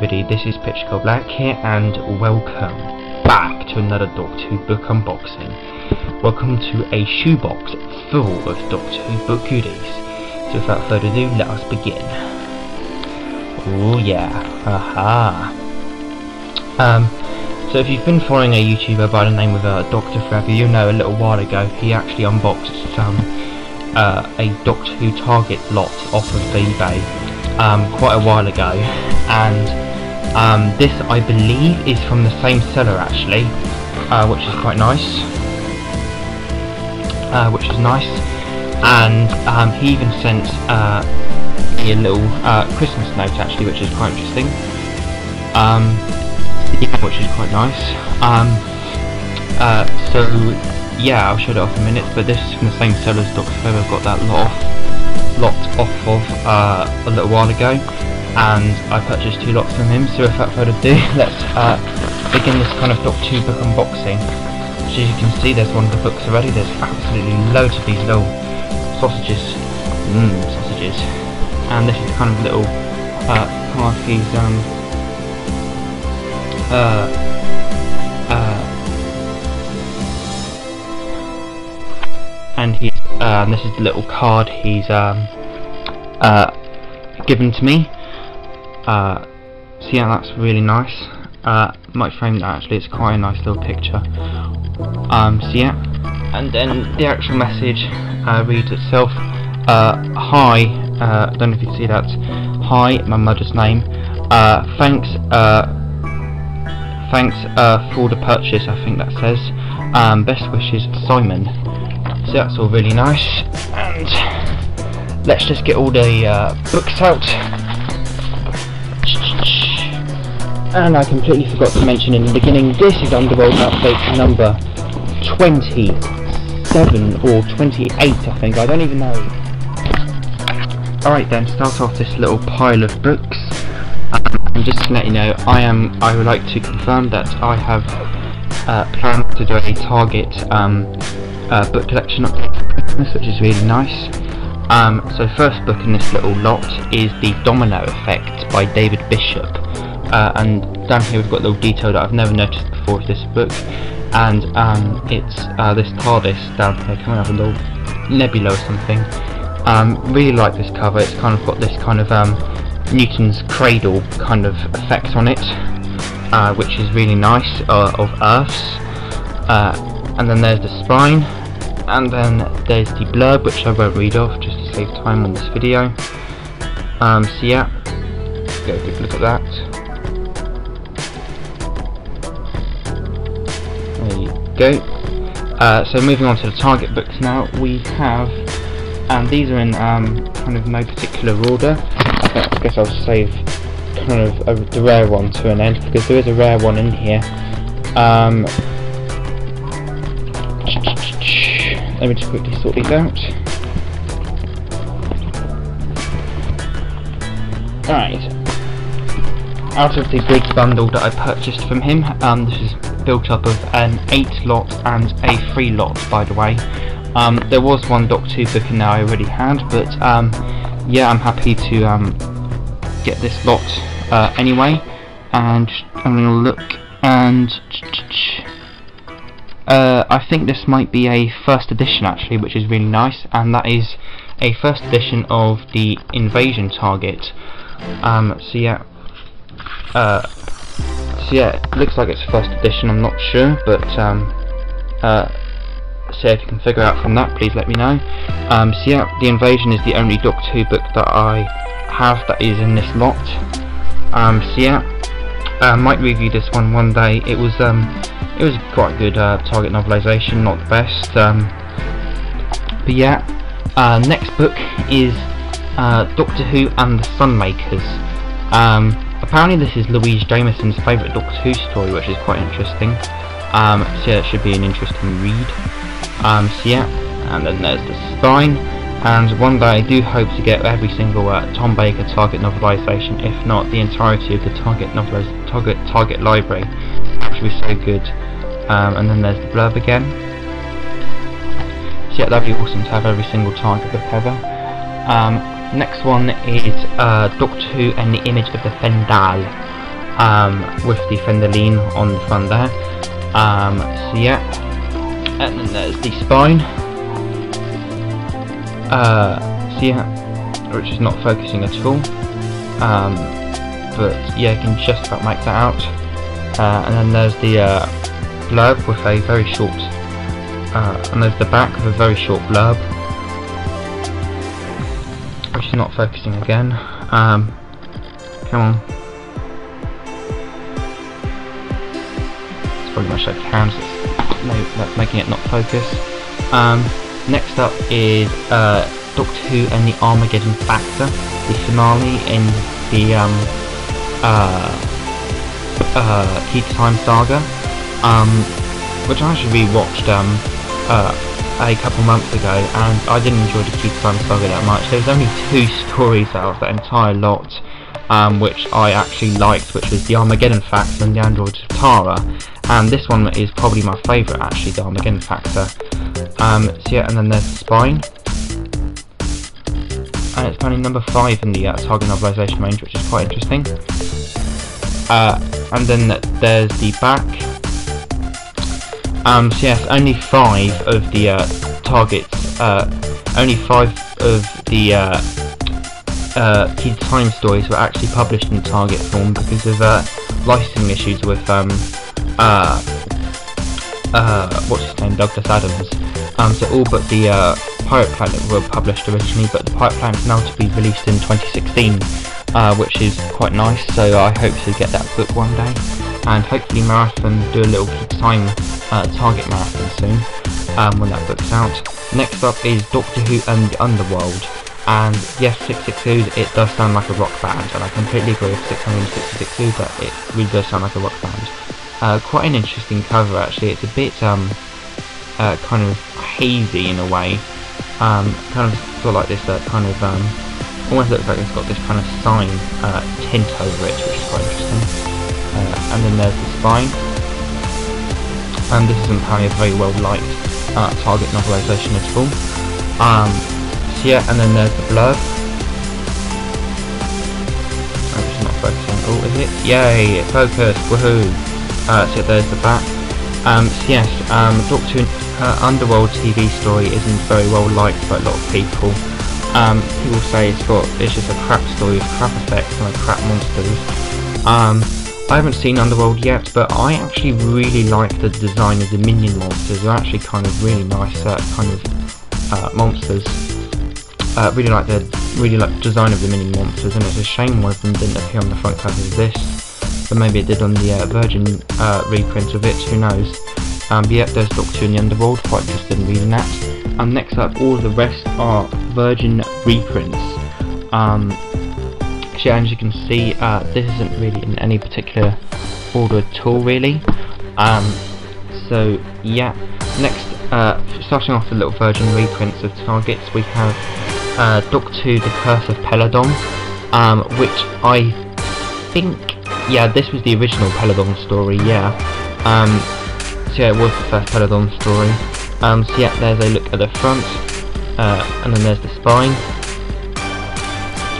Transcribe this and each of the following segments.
everybody, this is Pitchco Black here, and welcome back to another Doctor Who book unboxing. Welcome to a shoebox full of Doctor Who book goodies. So without further ado, let us begin. Oh yeah, haha. So if you've been following a YouTuber by the name of Doctor Forever, you know a little while ago he actually unboxed a Doctor Who Target lot off of eBay quite a while ago, and this I believe is from the same seller actually, which is quite nice. And he even sent me a little Christmas note actually, which is quite interesting. Yeah, which is quite nice. So yeah, I'll show it off in a minute, but this is from the same seller as Doctor Who. I've got that lot off of a little while ago, and I purchased 2 lots from him. So without further ado, let's begin this kind of Doctor Who book unboxing. As you can see, there's one of the books already. There's absolutely loads of these little sausages, and this is kind of little part of his and this is the little card he's given to me. So yeah, that's really nice. Might frame that actually, it's quite a nice little picture. So yeah, and then the actual message reads itself. Hi, don't know if you can see that. Hi, my mother's name. Thanks for the purchase, I think that says. Best wishes, Simon. So that's all really nice, and let's just get all the books out. And I completely forgot to mention in the beginning, this is Underworld Updates number 27 or 28, I think, I don't even know. Alright then, start off this little pile of books. And just to let you know, I would like to confirm that I have planned to do a Target book collection update for Christmas, which is really nice. So first book in this little lot is The Domino Effect by David Bishop, and down here we've got a little detail that I've never noticed before with this book, and it's this TARDIS down here coming up with a little nebula or something. Really like this cover. It's kind of got this kind of Newton's cradle kind of effect on it, which is really nice, of Earth's, and then there's the spine, and then there's the blurb, which I won't read off just to save time on this video. So yeah, go take a look at that. There you go. So moving on to the Target books now, we have, and these are in kind of no particular order. I guess I'll save kind of the rare one to an end, because there is a rare one in here. Let me just quickly sort these out. Alright. Out of the big bundle that I purchased from him, this is built up of an 8 lot and a 3 lot, by the way. There was one Doctor Who book in there I already had, but yeah, I'm happy to get this lot anyway. And just having a look, and I think this might be a first edition actually, which is really nice, and that is a first edition of the Invasion Target. So yeah, it looks like it's first edition, I'm not sure, but so if you can figure out from that, please let me know. So yeah, the Invasion is the only Doctor Who book that I have that is in this lot. So yeah, I might review this one day. It was quite a good Target novelisation, not the best. But yeah, next book is Doctor Who and the Sunmakers. Apparently this is Louise Jameson's favourite Doctor Who story, which is quite interesting. So yeah, it should be an interesting read. So yeah, and then there's the spine, and one day I do hope to get every single Tom Baker Target novelisation, if not the entirety of the Target library. That would be so good. And then there's the blurb again. So yeah, that'd be awesome to have every single Target book ever. Next one is Doctor Who and the Image of the Fendal. with the fender lean on the front there. So yeah, and then there's the spine. So yeah, which is not focusing at all. But yeah, you can just about make that out. And then there's the blurb with a very short, and there's the back with a very short blurb, which is not focusing again. Come on. It's probably much like cams, that's making it not focus. Next up is Doctor Who and the Armageddon Factor, the finale in the Key to Time saga, which I actually rewatched a couple months ago, and I didn't enjoy the Key to Time saga that much. There was only 2 stories out of that entire lot which I actually liked, which was the Armageddon Factor and the Androids of Tara, and this one is probably my favourite actually, the Armageddon Factor. So yeah, and then there's the spine, and it's only number 5 in the target novelisation range, which is quite interesting. And then there's the back. So yes, only 5 of the targets, only 5 of the Key to Time stories were actually published in target form because of licensing issues with what's his name, Douglas Adams. So all but the Pirate Planet were published originally, but the Pirate Planet is now to be released in 2016, which is quite nice. So I hope to get that book one day, and hopefully marathon, do a little Key to Time target marathon soon when that book's out. Next up is Doctor Who and the Underworld. And yes, 666, it does sound like a rock band, and I completely agree with 666, that it really does sound like a rock band. Quite an interesting cover actually. It's a bit kind of hazy in a way, kind of sort of like this kind of almost looks like it's got this kind of sign tint over it, which is quite interesting. And then there's the spine, and this isn't apparently a very well liked target novelisation at all. So yeah, and then there's the blurb. Oh, it's not focusing. Oh, is it? Yay! Focus! Woohoo! So yeah, there's the back. So yes, Doctor Who Underworld TV story isn't very well liked by a lot of people. People say it's just a crap story with crap effects and crap monsters. I haven't seen Underworld yet, but I actually really like the design of the minion monsters. They're actually kind of really nice kind of monsters. Really like the design of the mini monsters, and it's a shame one of them didn't appear on the front cover of this, but maybe it did on the Virgin reprint of it, who knows. But yeah, there's Doctor Who in the Underworld, quite interested in reading that. And next up, all the rest are Virgin reprints. So as you can see, this isn't really in any particular order at all really. So yeah, next, starting off with little Virgin reprints of targets, we have Doctor Who The Curse of Peladon, which I think, yeah, this was the original Peladon story, yeah. So yeah, it was the first Peladon story. So yeah, there's a look at the front, and then there's the spine,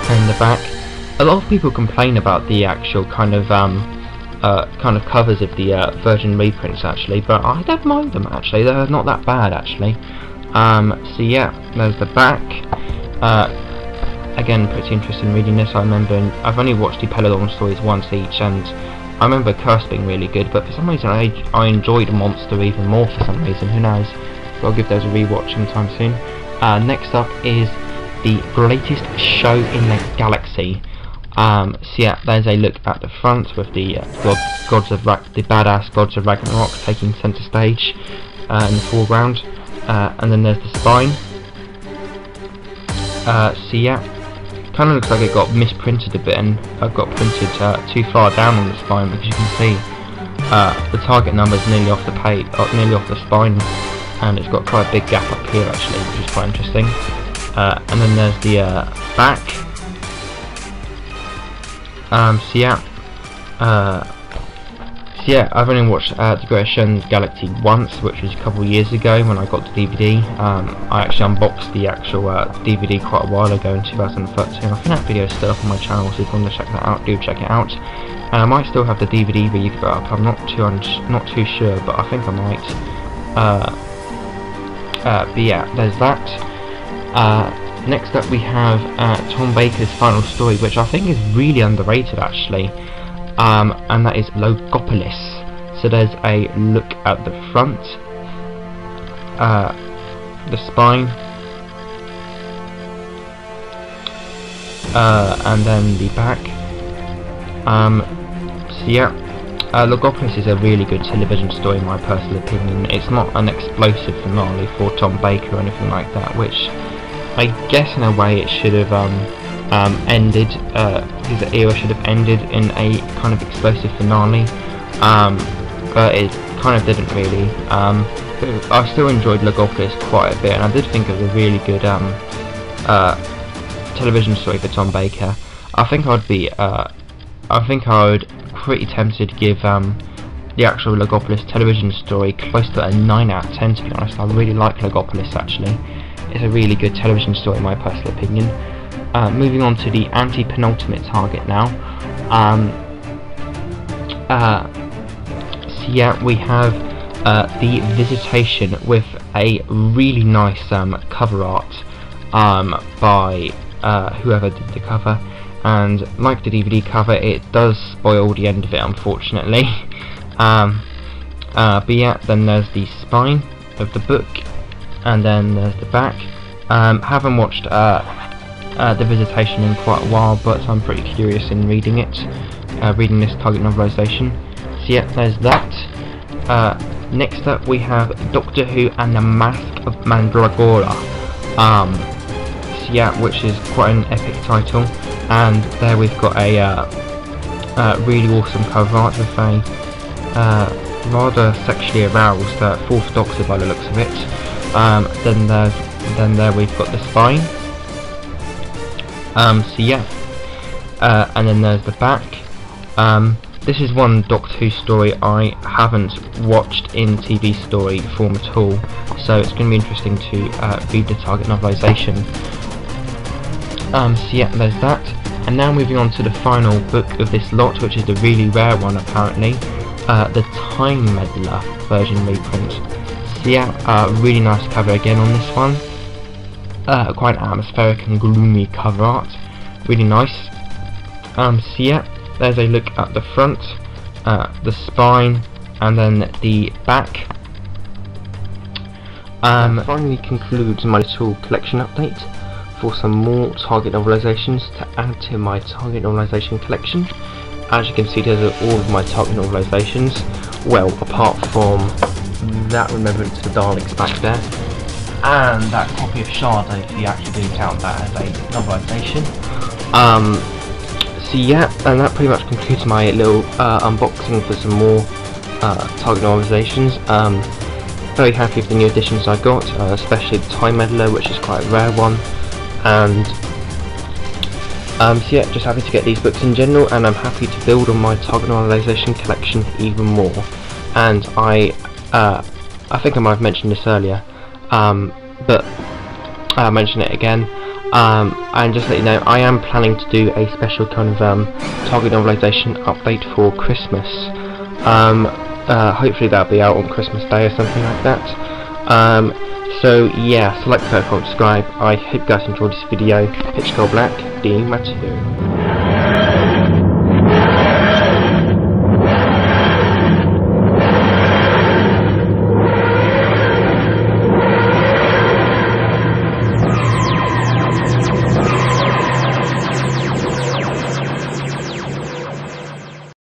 and the back. A lot of people complain about the actual kind of covers of the Virgin reprints actually, but I don't mind them actually. They're not that bad actually. So yeah, there's the back. Again, pretty interested in reading this. I remember I've only watched the Peladon stories once each, and I remember Curse being really good, but for some reason I enjoyed Monster even more for some reason, who knows. But I'll give those a rewatch sometime soon. Next up is The Greatest Show in the Galaxy. So yeah, there's a look at the front with the badass gods of Ragnarok taking centre stage in the foreground, and then there's the spine. So yeah, kind of looks like it got misprinted a bit, and got printed too far down on the spine, because you can see the target number's nearly off the page, nearly off the spine, and it's got quite a big gap up here actually, which is quite interesting. And then there's the back. So yeah, So yeah, I've only watched The Greatest Show in the Galaxy once, which was a couple of years ago when I got the DVD. I actually unboxed the actual DVD quite a while ago in 2013. I think that video is still up on my channel, so if you want to check that out, do check it out. And I might still have the DVD reader up. I'm not too sure, but I think I might. But yeah, there's that. Next up we have Tom Baker's final story, which I think is really underrated actually. And that is Logopolis. So there's a look at the front, the spine, and then the back. So yeah, Logopolis is a really good television story in my personal opinion. It's not an explosive finale for Tom Baker or anything like that, which I guess in a way it should have ended, his era should have ended in a kind of explosive finale, but it kind of didn't really. But I still enjoyed Logopolis quite a bit, and I did think it was a really good television story for Tom Baker. I think I would pretty tempted to give the actual Logopolis television story close to a 9 out of 10 to be honest. I really like Logopolis actually. It's a really good television story in my personal opinion. Moving on to the anti-penultimate target now. So yeah, we have The Visitation with a really nice cover art by whoever did the cover. And like the DVD cover, it does spoil the end of it unfortunately. But yeah, then there's the spine of the book, and then there's the back. Haven't watched The Visitation in quite a while, but I'm pretty curious in reading it, reading this target novelisation. So yeah, there's that. Next up we have Doctor Who and the Mask of Mandragora. So yeah, which is quite an epic title, and there we've got a really awesome cover art with a rather sexually aroused fourth Doctor by the looks of it. Then there we've got the spine. So yeah, and then there's the back. This is one Doctor Who story I haven't watched in TV story form at all, so it's going to be interesting to read the target novelisation. So yeah, there's that. And now moving on to the final book of this lot, which is the really rare one apparently, the Time Meddler version reprint. So yeah, really nice cover again on this one. Quite atmospheric and gloomy cover art, really nice. So yeah, there's a look at the front, the spine, and then the back. Finally concludes my little collection update for some more target novelisations to add to my target novelisation collection. As you can see, there's all of my target novelisations, well, apart from that Remembrance of the Daleks back there, and that copy of Shard, if you actually do count that as a novelisation. So yeah, and that pretty much concludes my little unboxing for some more target novelisations. Very happy with the new additions I got, especially the Time Meddler, which is quite a rare one. And so yeah, just happy to get these books in general, and I'm happy to build on my target novelisation collection even more. And I think I might have mentioned this earlier, but I'll mention it again. And just let you know, I am planning to do a special kind of target novelisation update for Christmas. Hopefully that'll be out on Christmas Day or something like that. So yeah, so like, comment, subscribe. I hope you guys enjoyed this video. Pitch Gold Black, being Matthew.